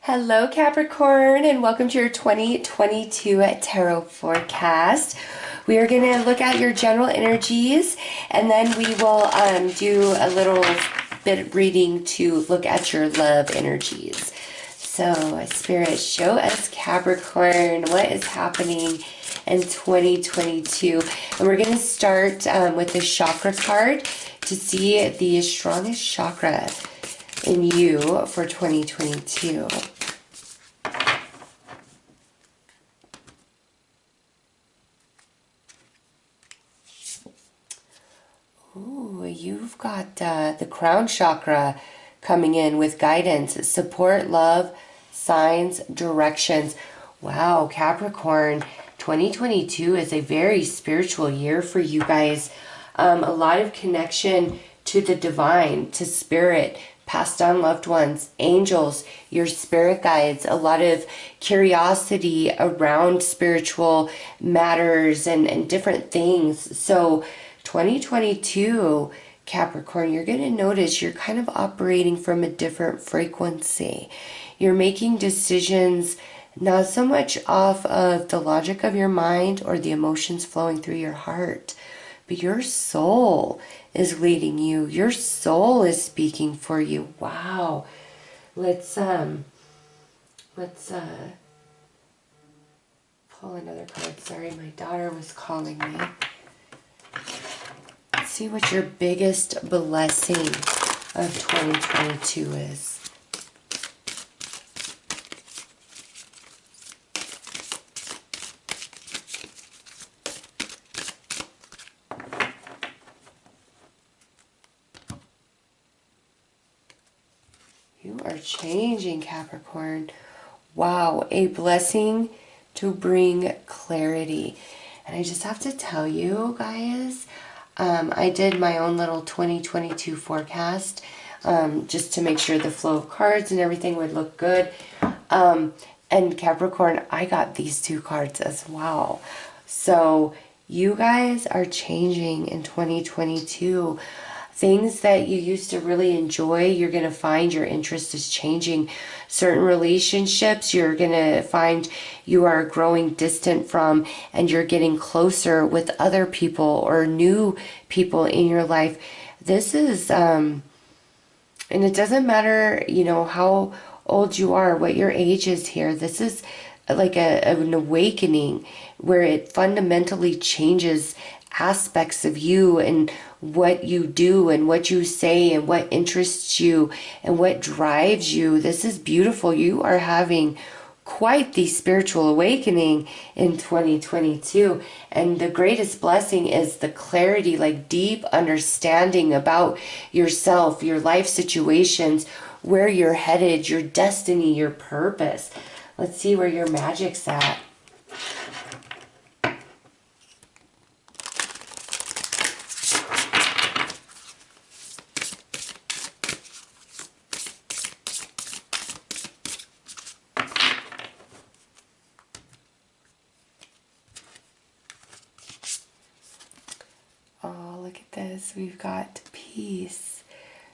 Hello, Capricorn, and welcome to your 2022 Tarot forecast. We are going to look at your general energies, and then we will do a little bit reading to look at your love energies. So, Spirit, show us, Capricorn, what is happening in 2022. And we're going to start with the chakra card to see the strongest chakra in you for 2022. Ooh, you've got the crown chakra coming in with guidance, support, love, signs, directions. Wow, Capricorn, 2022 is a very spiritual year for you guys. A lot of connection to the divine, to spirit, passed on loved ones, angels, your spirit guides, a lot of curiosity around spiritual matters and different things. So 2022, Capricorn, you're going to notice you're kind of operating from a different frequency. You're making decisions not so much off of the logic of your mind or the emotions flowing through your heart, but your soul is leading you. Your soul is speaking for you. Wow. Let's pull another card. Sorry, my daughter was calling me. Let's see what your biggest blessing of 2022 is. You are changing, Capricorn. Wow, a blessing to bring clarity. And I just have to tell you guys, I did my own little 2022 forecast just to make sure the flow of cards and everything would look good. And Capricorn, I got these two cards as well. So you guys are changing in 2022. Things that you used to really enjoy, you're going to find your interest is changing. Certain relationships, you're going to find you are growing distant from, and you're getting closer with other people or new people in your life. This is, and it doesn't matter, you know, how old you are, what your age is here. This is like an awakening where it fundamentally changes aspects of you and what you do and what you say and what interests you and what drives you. This is beautiful. You are having quite the spiritual awakening in 2022. And the greatest blessing is the clarity, like deep understanding about yourself, your life situations, where you're headed, your destiny, your purpose. Let's see where your magic's at. Oh, look at this. We've got peace.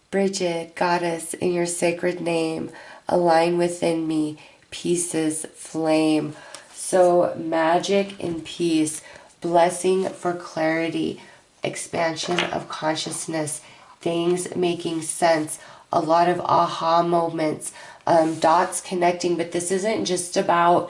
Bridget, goddess, in your sacred name, align within me, peace's flame. So magic and peace, blessing for clarity, expansion of consciousness, things making sense, a lot of aha moments, dots connecting. But this isn't just about,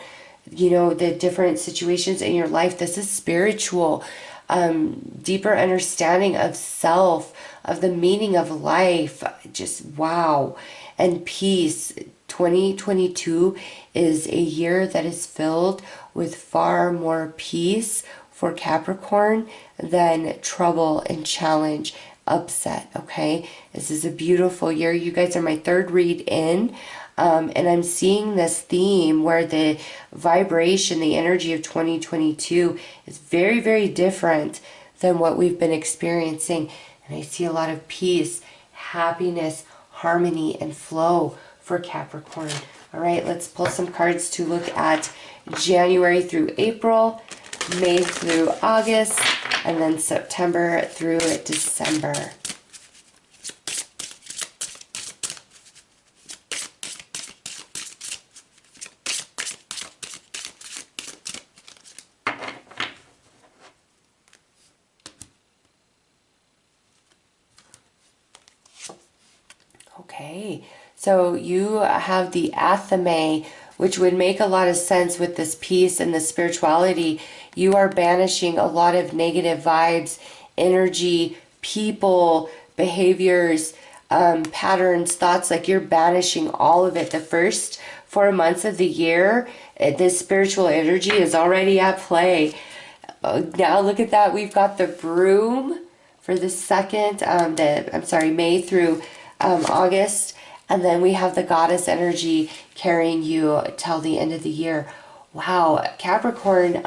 you know, the different situations in your life. This is spiritual. Deeper understanding of self, of the meaning of life. Just wow. And peace. 2022 is a year that is filled with far more peace for Capricorn than trouble and challenge, upset. Okay, this is a beautiful year. You guys are my third read in. And I'm seeing this theme where the vibration, the energy of 2022 is very, very different than what we've been experiencing. And I see a lot of peace, happiness, harmony, and flow for Capricorn. All right, let's pull some cards to look at January through April, May through August, and then September through December. So you have the athame, which would make a lot of sense with this peace and the spirituality. You are banishing a lot of negative vibes, energy, people, behaviors, patterns, thoughts, like you're banishing all of it. The first 4 months of the year, this spiritual energy is already at play. Now look at that. We've got the broom for the second, May through August. And then we have the goddess energy carrying you till the end of the year. Wow, Capricorn,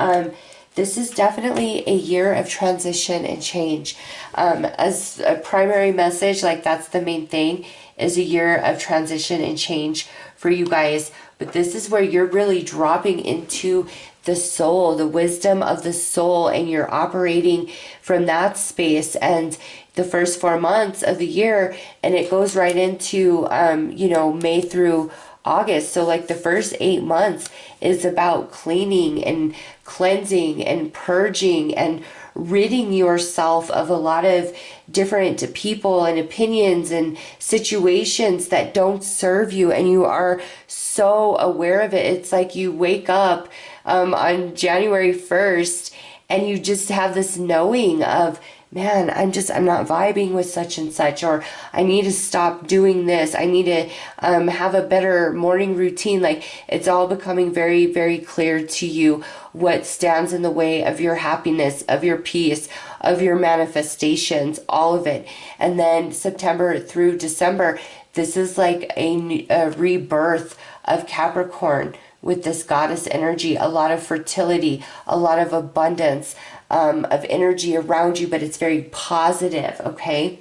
this is definitely a year of transition and change. As a primary message, like that's the main thing, is a year of transition and change for you guys. But this is where you're really dropping into the soul, the wisdom of the soul, and you're operating from that space. And the first 4 months of the year, and it goes right into, May through August. So like the first 8 months is about cleaning and cleansing and purging and ridding yourself of a lot of different people and opinions and situations that don't serve you, and you are so aware of it. It's like you wake up on January 1st and you just have this knowing of, man, I'm not vibing with such and such, or I need to stop doing this. I need to have a better morning routine. Like it's all becoming very, very clear to you what stands in the way of your happiness, of your peace, of your manifestations, all of it. And then September through December, this is like a rebirth of Capricorn with this goddess energy, a lot of fertility, a lot of abundance, of energy around you, but it's very positive, okay?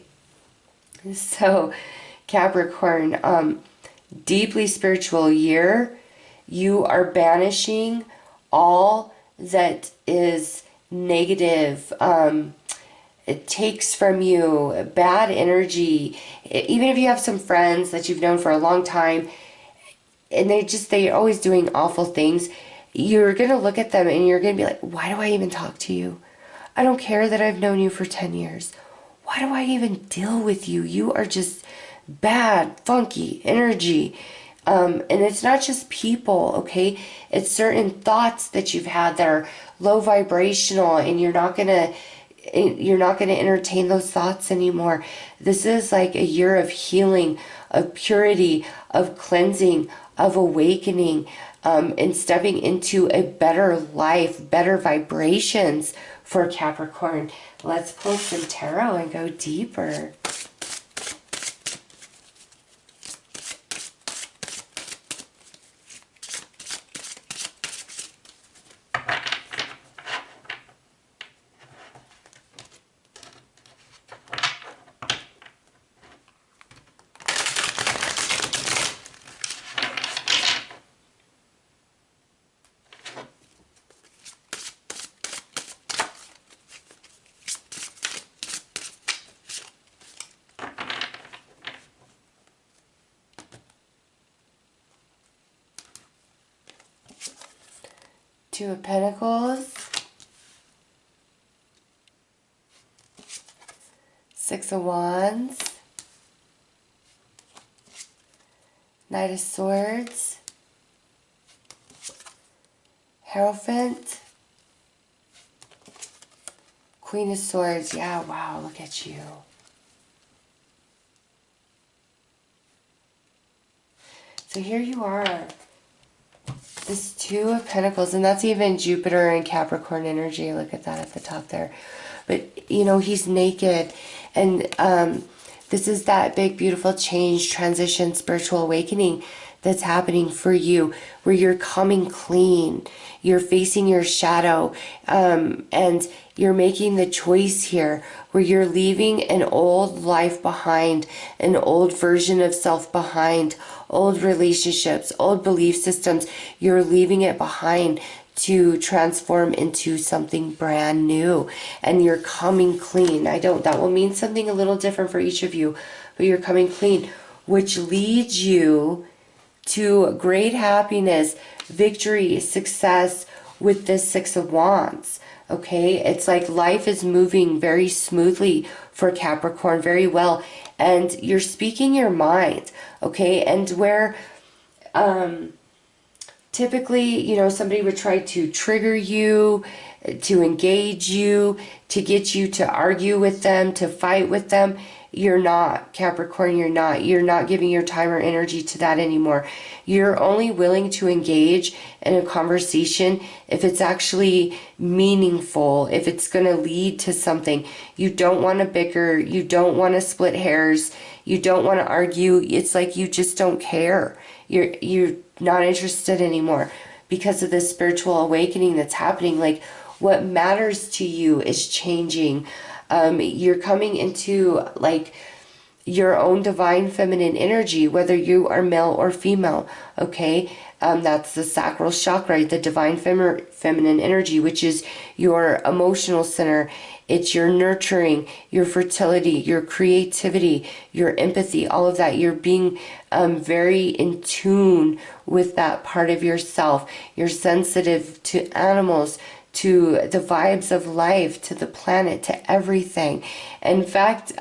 So Capricorn, deeply spiritual year. You are banishing all that is negative. It takes from you bad energy. Even if you have some friends that you've known for a long time, and they're always doing awful things, you're going to look at them and you're going to be like, why do I even talk to you? I don't care that I've known you for 10 years. Why do I even deal with you? You are just bad, funky energy. And it's not just people, okay? It's certain thoughts that you've had that are low vibrational, and you're not going to entertain those thoughts anymore. This is like a year of healing, of purity, of cleansing, of awakening, and stepping into a better life, better vibrations for Capricorn. Let's pull some tarot and go deeper. Two of Pentacles, Six of Wands, Knight of Swords, Hierophant, Queen of Swords. Yeah, wow, look at you. So here you are. This Two of Pentacles, and that's even Jupiter and Capricorn energy. Look at that at the top there. But, you know, he's naked. And this is that big, beautiful change, transition, spiritual awakening that's happening for you, where you're coming clean. You're facing your shadow. And you're making the choice here where you're leaving an old life behind, an old version of self behind, old relationships, old belief systems. You're leaving it behind to transform into something brand new, and you're coming clean. That will mean something a little different for each of you, but you're coming clean, which leads you to great happiness, victory, success with this Six of Wands. Okay, it's like life is moving very smoothly for Capricorn, very well, and you're speaking your mind. Okay, and where typically, you know, somebody would try to trigger you, to engage you, to get you to argue with them, to fight with them. You're not, Capricorn, you're not. You're not giving your time or energy to that anymore. You're only willing to engage in a conversation if it's actually meaningful, if it's going to lead to something. You don't want to bicker. You don't want to split hairs. You don't want to argue. It's like you just don't care. You're not interested anymore because of this spiritual awakening that's happening. Like, what matters to you is changing. You're coming into like your own divine feminine energy, whether you are male or female. Okay, that's the sacral chakra, the divine feminine energy, which is your emotional center. It's your nurturing, your fertility, your creativity, your empathy, all of that. You're being very in tune with that part of yourself. You're sensitive to animals, to the vibes of life, to the planet, to everything. In fact,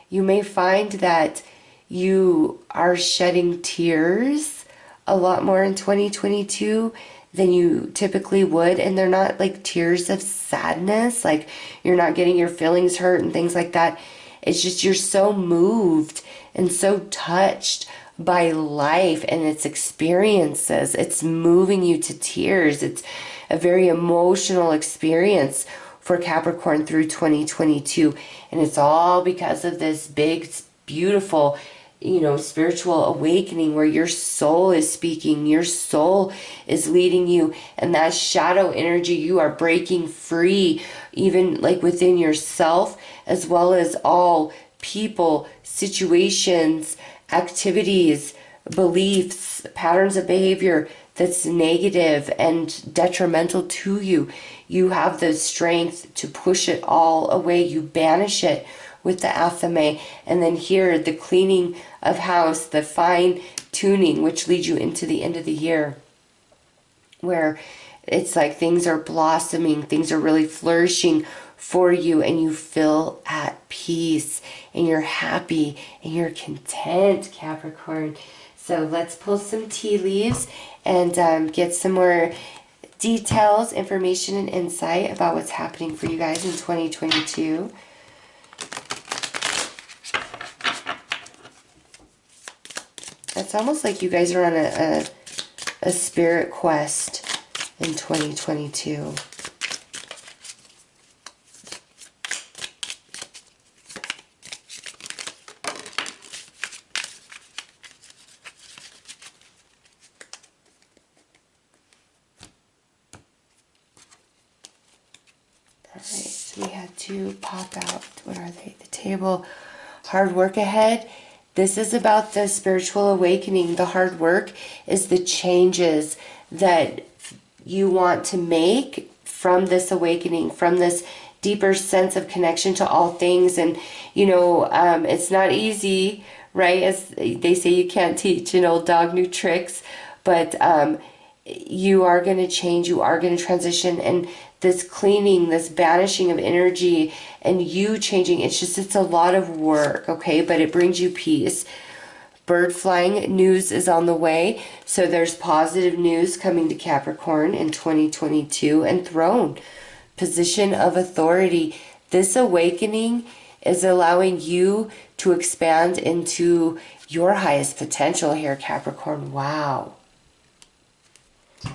you may find that you are shedding tears a lot more in 2022 than you typically would, and they're not like tears of sadness, like you're not getting your feelings hurt and things like that. It's just you're so moved and so touched by life and its experiences. It's moving you to tears. It's a very emotional experience for Capricorn through 2022, and it's all because of this big, beautiful, you know, spiritual awakening where your soul is speaking, your soul is leading you, and that shadow energy, you are breaking free, even like within yourself, as well as all people, situations, activities, beliefs, patterns of behavior that's negative and detrimental to you. You have the strength to push it all away. You banish it with the athame. And then here, the cleaning of house, the fine tuning, which leads you into the end of the year, where it's like things are blossoming, things are really flourishing for you, and you feel at peace, and you're happy, and you're content, Capricorn. So let's pull some tea leaves and get some more details, information, and insight about what's happening for you guys in 2022. It's almost like you guys are on a spirit quest in 2022. We had to pop out. What are they? The table. Hard work ahead. This is about the spiritual awakening. The hard work is the changes that you want to make from this awakening, from this deeper sense of connection to all things. And, you know, it's not easy, right? As they say, you can't teach an old dog new tricks, but you are going to change. You are going to transition. And this cleaning, this banishing of energy, and you changing, it's a lot of work, okay? But it brings you peace. Bird flying news is on the way. So there's positive news coming to Capricorn in 2022. And throne, position of authority. This awakening is allowing you to expand into your highest potential here, Capricorn. Wow.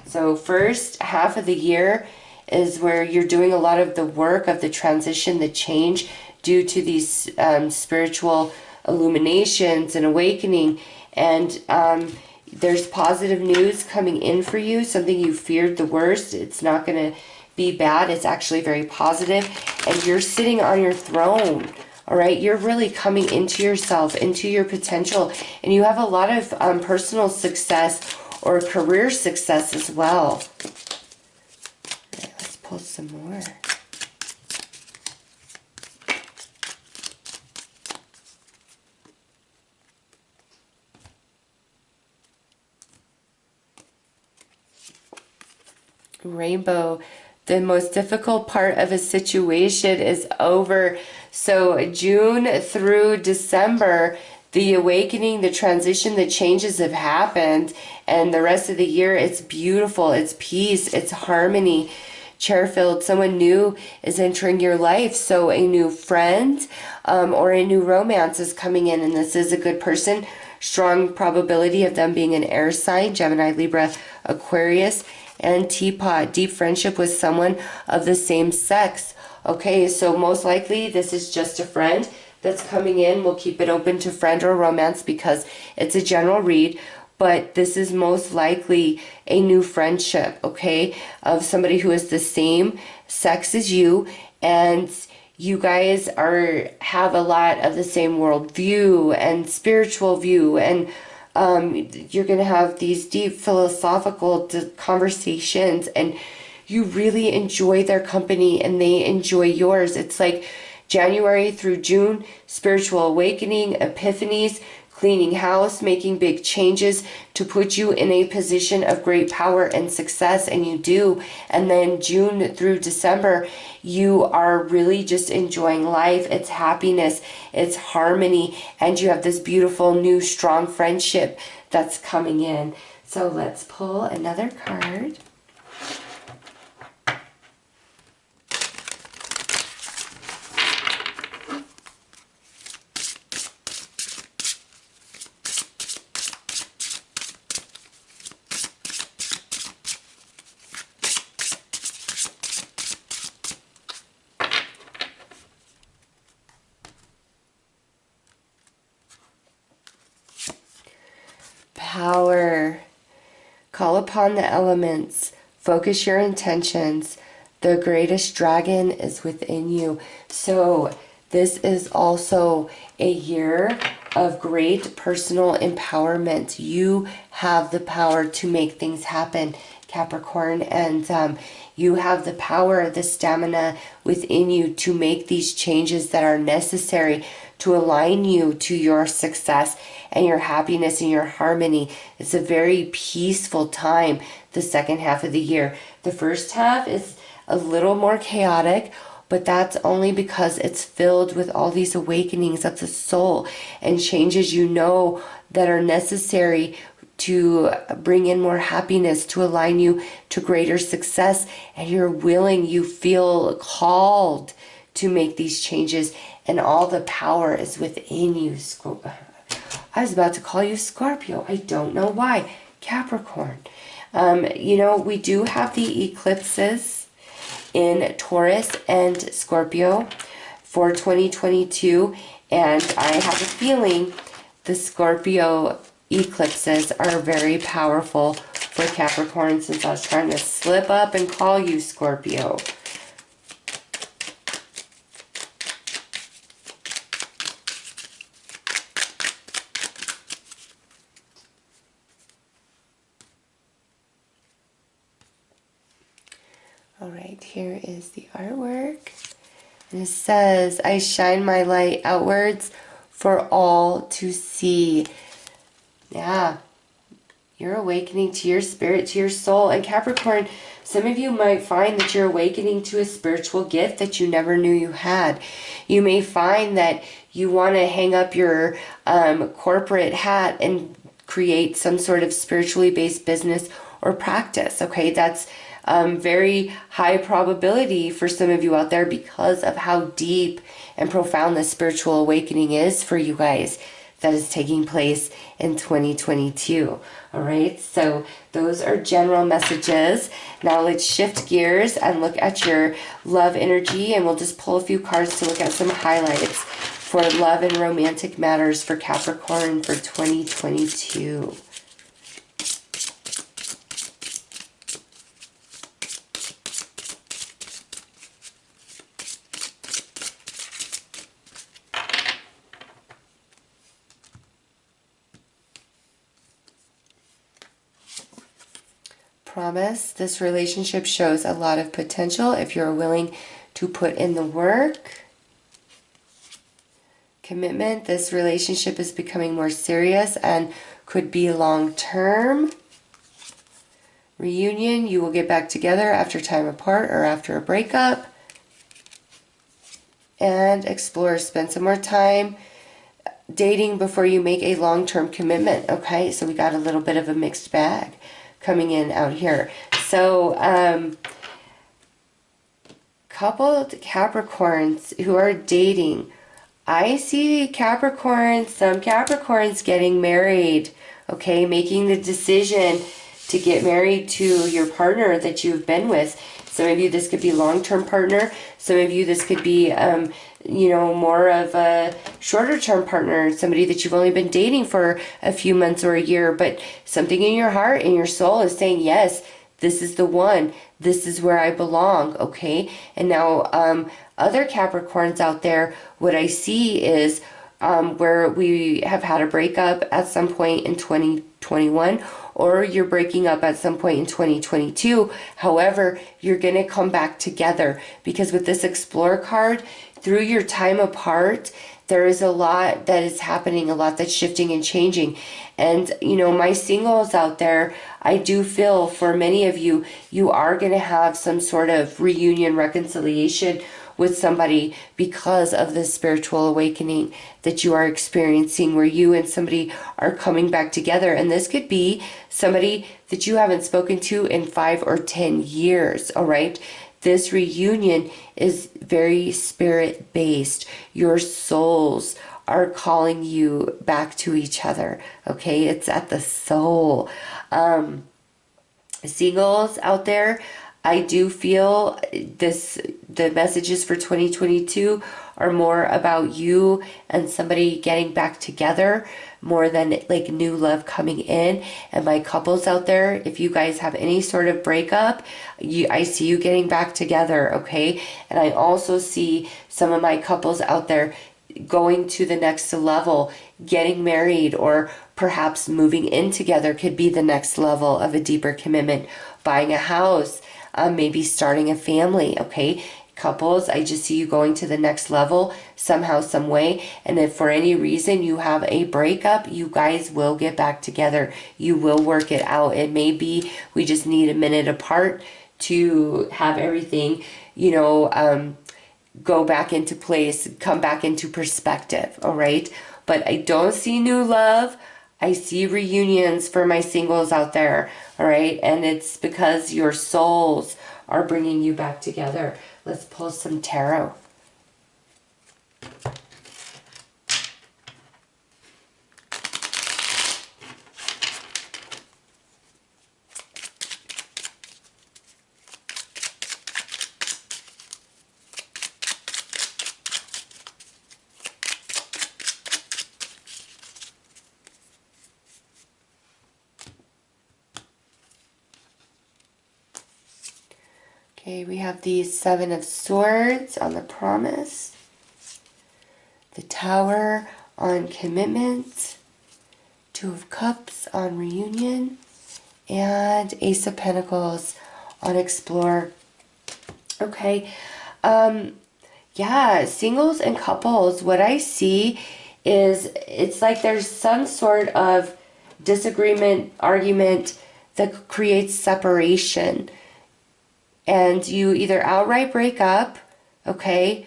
So first half of the year is where you're doing a lot of the work of the transition, the change, due to these spiritual illuminations and awakening. And there's positive news coming in for you, something you feared the worst. It's not going to be bad. It's actually very positive. And you're sitting on your throne. All right, you're really coming into yourself, into your potential. And you have a lot of personal success or career success as well. Let's pull some more. Rainbow, The most difficult part of a situation is over. So June through December, the awakening, the transition, the changes have happened. And the rest of the year, it's beautiful. It's peace. It's harmony. Chair-filled, someone new is entering your life. So a new friend or a new romance is coming in. And this is a good person. Strong probability of them being an air sign, Gemini, Libra, Aquarius, and Teapot. Deep friendship with someone of the same sex. Okay, so most likely this is just a friend that's coming in. We'll keep it open to friend or romance because it's a general read. But this is most likely a new friendship, okay, of somebody who is the same sex as you, and you guys have a lot of the same worldview and spiritual view, and you're going to have these deep philosophical conversations, and you really enjoy their company and they enjoy yours. It's like January through June, spiritual awakening, epiphanies, cleaning house, making big changes to put you in a position of great power and success, and you do. And then June through December, you are really just enjoying life. It's happiness, it's harmony, and you have this beautiful new strong friendship that's coming in. So let's pull another card. Power. Call upon the elements. Focus your intentions. The greatest dragon is within you. So this is also a year of great personal empowerment. You have the power to make things happen, Capricorn, and you have the power, the stamina within you to make these changes that are necessary to align you to your success and your happiness and your harmony. It's a very peaceful time, the second half of the year. The first half is a little more chaotic, but that's only because it's filled with all these awakenings of the soul and changes you know that are necessary to bring in more happiness, to align you to greater success, and you're willing, you feel called to make these changes, and all the power is within you. I was about to call you Scorpio. I don't know why. Capricorn. You know, we do have the eclipses in Taurus and Scorpio for 2022, and I have a feeling the Scorpio eclipses are very powerful for Capricorn, since I was trying to slip up and call you Scorpio. All right, here is the artwork. And it says, I shine my light outwards for all to see. Yeah, you're awakening to your spirit, to your soul. And Capricorn, some of you might find that you're awakening to a spiritual gift that you never knew you had. You may find that you want to hang up your corporate hat and create some sort of spiritually based business or practice. Okay, that's very high probability for some of you out there because of how deep and profound the spiritual awakening is for you guys that is taking place in 2022. All right, so those are general messages. Now let's shift gears and look at your love energy, and we'll just pull a few cards to look at some highlights for love and romantic matters for Capricorn for 2022. Promise, this relationship shows a lot of potential if you're willing to put in the work. Commitment, this relationship is becoming more serious and could be long-term. Reunion, you will get back together after time apart or after a breakup. And explore, spend some more time dating before you make a long-term commitment. Okay, so we got a little bit of a mixed bag coming in out here. So, coupled Capricorns who are dating, I see Capricorns, some Capricorns getting married, okay, making the decision to get married to your partner that you've been with. Some of you, this could be long-term partner. Some of you, this could be, you know, more of a shorter-term partner, somebody that you've only been dating for a few months or a year, but something in your heart and your soul is saying, yes, this is the one. This is where I belong, okay? And now, other Capricorns out there, what I see is where we have had a breakup at some point in 2021, or you're breaking up at some point in 2022. However, you're going to come back together, because with this Explorer card, through your time apart, there is a lot that is happening, a lot that's shifting and changing. And, you know, my singles out there, I do feel for many of you, you are going to have some sort of reunion, reconciliation with somebody because of this spiritual awakening that you are experiencing, where you and somebody are coming back together. And this could be somebody that you haven't spoken to in 5 or 10 years, all right? This reunion is very spirit-based. Your souls are calling you back to each other, okay? It's at the soul. Singles out there, I do feel the messages for 2022 are more about you and somebody getting back together more than like new love coming in. And my couples out there, if you guys have any sort of breakup, I see you getting back together, okay? And I also see some of my couples out there going to the next level, getting married, or perhaps moving in together could be the next level of a deeper commitment, buying a house, maybe starting a family, okay? Couples, I just see you going to the next level somehow, some way. And if for any reason you have a breakup, you guys will get back together. You will work it out. It may be we just need a minute apart to have everything, you know, go back into place, come back into perspective, all right? But I don't see new love. I see reunions for my singles out there, all right? And it's because your souls are bringing you back together. Let's pull some tarot. Okay, we have the Seven of Swords on the promise, the Tower on commitment, Two of Cups on reunion, and Ace of Pentacles on explore. Okay, yeah, singles and couples, what I see is it's like there's some sort of disagreement, argument that creates separation. And you either outright break up, okay,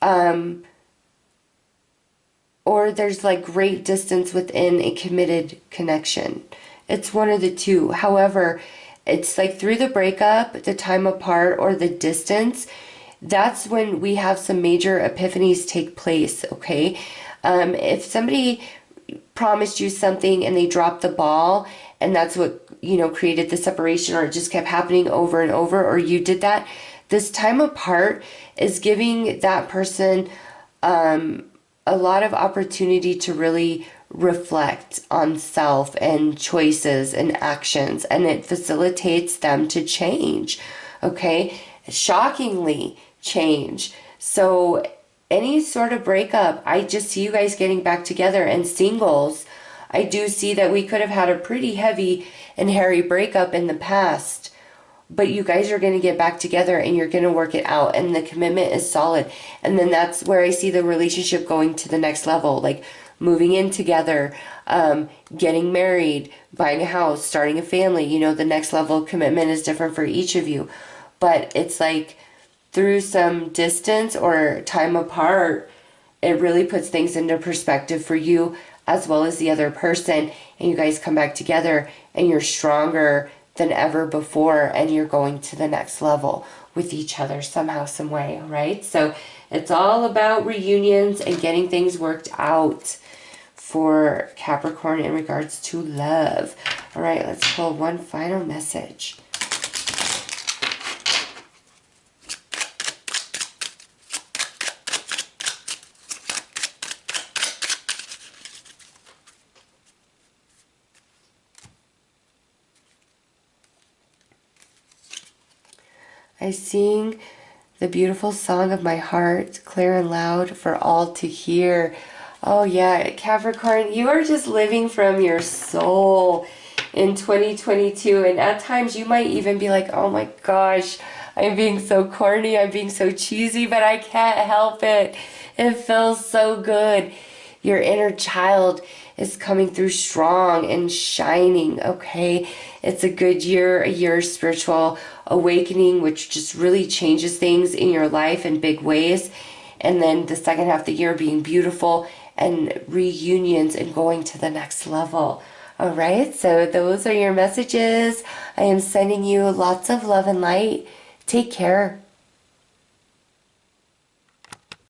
or there's like great distance within a committed connection. It's one of the two. However, it's like through the breakup, the time apart, or the distance, that's when we have some major epiphanies take place, okay? If somebody promised you something and they dropped the ball, and that's what, you know, created the separation, or it just kept happening over and over, or you did that, this time apart is giving that person a lot of opportunity to really reflect on self and choices and actions, and it facilitates them to change, okay? Shockingly change. So any sort of breakup, I just see you guys getting back together. And singles, I do see that we could have had a pretty heavy and hairy breakup in the past, but you guys are going to get back together and you're going to work it out, and the commitment is solid. And then that's where I see the relationship going to the next level, like moving in together, getting married, buying a house, starting a family. You know, the next level of commitment is different for each of you. But it's like through some distance or time apart, it really puts things into perspective for you as well as the other person. And you guys come back together and you're stronger than ever before, and you're going to the next level with each other somehow, some way, all right? So it's all about reunions and getting things worked out for Capricorn in regards to love. All right, let's pull one final message. I sing the beautiful song of my heart, clear and loud for all to hear. Oh yeah, Capricorn, you are just living from your soul in 2022. And at times you might even be like, oh my gosh, I'm being so corny, I'm being so cheesy, but I can't help it. It feels so good. Your inner child is coming through strong and shining, okay? It's a good year, a year of spiritual awakening, which just really changes things in your life in big ways. And then the second half of the year being beautiful and reunions and going to the next level. All right, so those are your messages. I am sending you lots of love and light. Take care.